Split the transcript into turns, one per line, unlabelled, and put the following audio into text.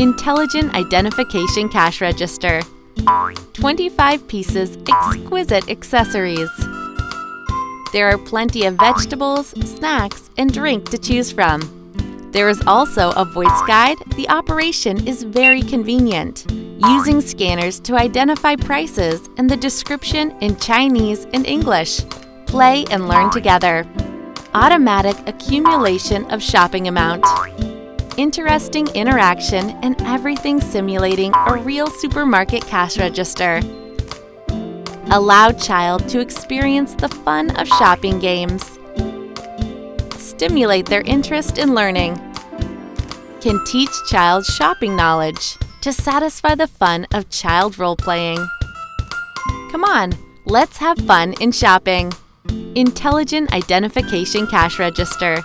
Intelligent Identification Cash Register. 25 pieces exquisite accessories. There are plenty of vegetables, snacks, and drink to choose from. There is also a voice guide. The operation is very convenient, using scanners to identify prices and the description in Chinese and English. Play and learn together. Automatic accumulation of shopping amount. Interesting interaction and everything simulating a real supermarket cash register. Allow child to experience the fun of shopping games. Stimulate their interest in learning. Can teach child shopping knowledge to satisfy the fun of child role-playing. Come on, let's have fun in shopping. Intelligent Identification Cash Register.